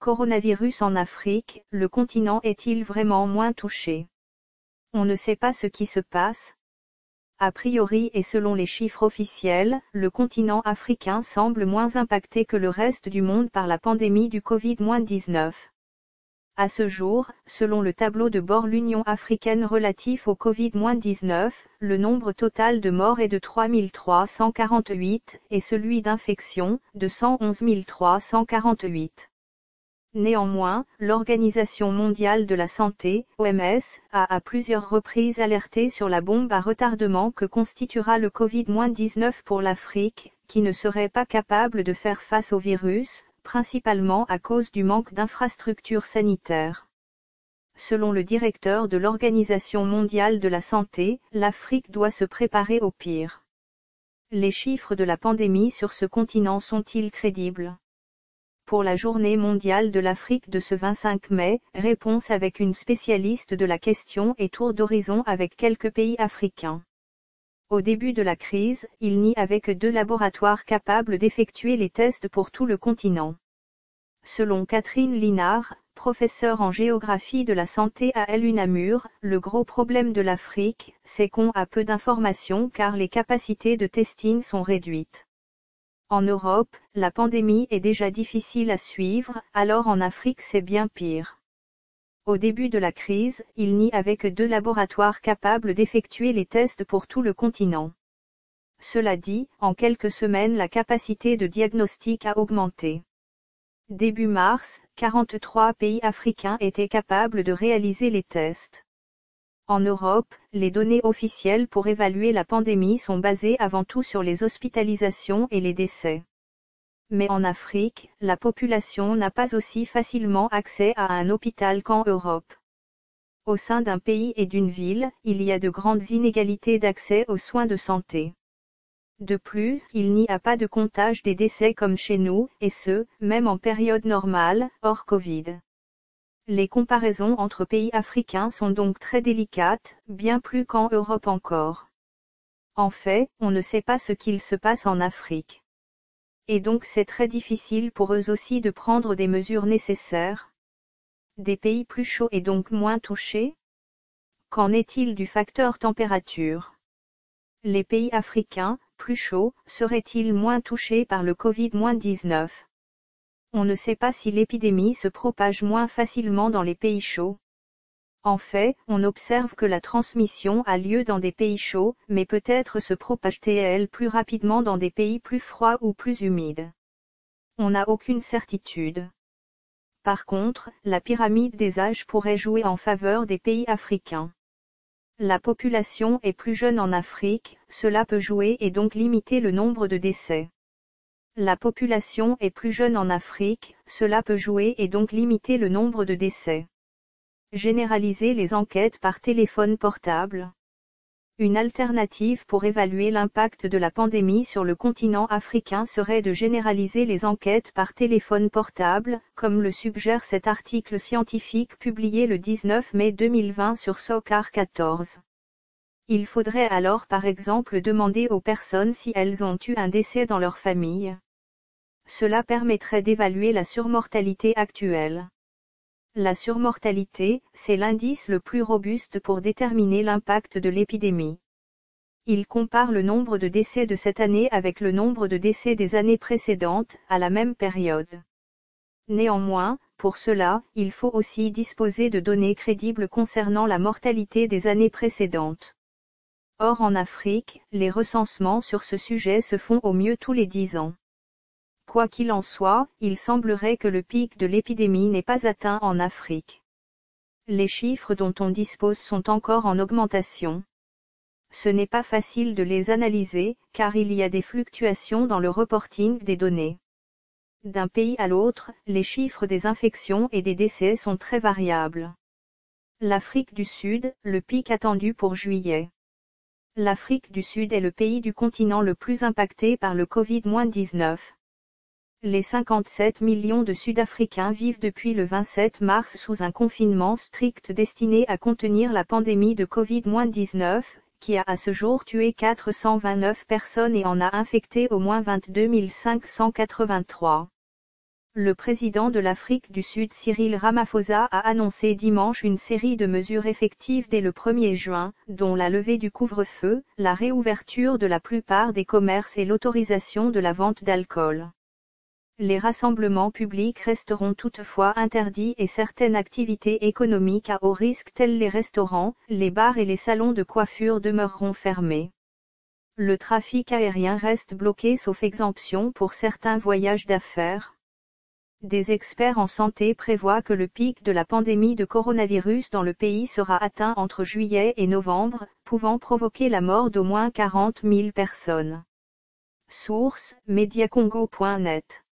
Coronavirus en Afrique, le continent est-il vraiment moins touché? On ne sait pas ce qui se passe. A priori et selon les chiffres officiels, le continent africain semble moins impacté que le reste du monde par la pandémie du Covid-19. À ce jour, selon le tableau de bord l'Union africaine relatif au Covid-19, le nombre total de morts est de 3348 et celui d'infections, de 111 348. Néanmoins, l'Organisation mondiale de la santé, OMS, a à plusieurs reprises alerté sur la bombe à retardement que constituera le Covid-19 pour l'Afrique, qui ne serait pas capable de faire face au virus, principalement à cause du manque d'infrastructures sanitaires. Selon le directeur de l'Organisation mondiale de la santé, l'Afrique doit se préparer au pire. Les chiffres de la pandémie sur ce continent sont-ils crédibles? Pour la Journée mondiale de l'Afrique de ce 25 mai, réponse avec une spécialiste de la question et tour d'horizon avec quelques pays africains. Au début de la crise, il n'y avait que 2 laboratoires capables d'effectuer les tests pour tout le continent. Selon Catherine Linard, professeure en géographie de la santé à l'UNAMUR, le gros problème de l'Afrique, c'est qu'on a peu d'informations car les capacités de testing sont réduites. En Europe, la pandémie est déjà difficile à suivre, alors en Afrique c'est bien pire. Au début de la crise, il n'y avait que 2 laboratoires capables d'effectuer les tests pour tout le continent. Cela dit, en quelques semaines la capacité de diagnostic a augmenté. Début mars, 43 pays africains étaient capables de réaliser les tests. En Europe, les données officielles pour évaluer la pandémie sont basées avant tout sur les hospitalisations et les décès. Mais en Afrique, la population n'a pas aussi facilement accès à un hôpital qu'en Europe. Au sein d'un pays et d'une ville, il y a de grandes inégalités d'accès aux soins de santé. De plus, il n'y a pas de comptage des décès comme chez nous, et ce, même en période normale, hors Covid. Les comparaisons entre pays africains sont donc très délicates, bien plus qu'en Europe encore. En fait, on ne sait pas ce qu'il se passe en Afrique. Et donc c'est très difficile pour eux aussi de prendre des mesures nécessaires. Des pays plus chauds et donc moins touchés? Qu'en est-il du facteur température? Les pays africains, plus chauds, seraient-ils moins touchés par le Covid-19? On ne sait pas si l'épidémie se propage moins facilement dans les pays chauds. En fait, on observe que la transmission a lieu dans des pays chauds, mais peut-être se propage-t-elle plus rapidement dans des pays plus froids ou plus humides. On n'a aucune certitude. Par contre, la pyramide des âges pourrait jouer en faveur des pays africains. La population est plus jeune en Afrique, cela peut jouer et donc limiter le nombre de décès. La population est plus jeune en Afrique, cela peut jouer et donc limiter le nombre de décès. Généraliser les enquêtes par téléphone portable. Une alternative pour évaluer l'impact de la pandémie sur le continent africain serait de généraliser les enquêtes par téléphone portable, comme le suggère cet article scientifique publié le 19 mai 2020 sur SOCAR 14. Il faudrait alors par exemple demander aux personnes si elles ont eu un décès dans leur famille. Cela permettrait d'évaluer la surmortalité actuelle. La surmortalité, c'est l'indice le plus robuste pour déterminer l'impact de l'épidémie. Il compare le nombre de décès de cette année avec le nombre de décès des années précédentes, à la même période. Néanmoins, pour cela, il faut aussi disposer de données crédibles concernant la mortalité des années précédentes. Or en Afrique, les recensements sur ce sujet se font au mieux tous les 10 ans. Quoi qu'il en soit, il semblerait que le pic de l'épidémie n'est pas atteint en Afrique. Les chiffres dont on dispose sont encore en augmentation. Ce n'est pas facile de les analyser, car il y a des fluctuations dans le reporting des données. D'un pays à l'autre, les chiffres des infections et des décès sont très variables. L'Afrique du Sud, le pic attendu pour juillet. L'Afrique du Sud est le pays du continent le plus impacté par le Covid-19. Les 57 millions de Sud-Africains vivent depuis le 27 mars sous un confinement strict destiné à contenir la pandémie de Covid-19, qui a à ce jour tué 429 personnes et en a infecté au moins 22 583. Le président de l'Afrique du Sud Cyril Ramaphosa a annoncé dimanche une série de mesures effectives dès le 1er juin, dont la levée du couvre-feu, la réouverture de la plupart des commerces et l'autorisation de la vente d'alcool. Les rassemblements publics resteront toutefois interdits et certaines activités économiques à haut risque telles les restaurants, les bars et les salons de coiffure demeureront fermés. Le trafic aérien reste bloqué sauf exemption pour certains voyages d'affaires. Des experts en santé prévoient que le pic de la pandémie de coronavirus dans le pays sera atteint entre juillet et novembre, pouvant provoquer la mort d'au moins 40 000 personnes. Source: mediacongo.net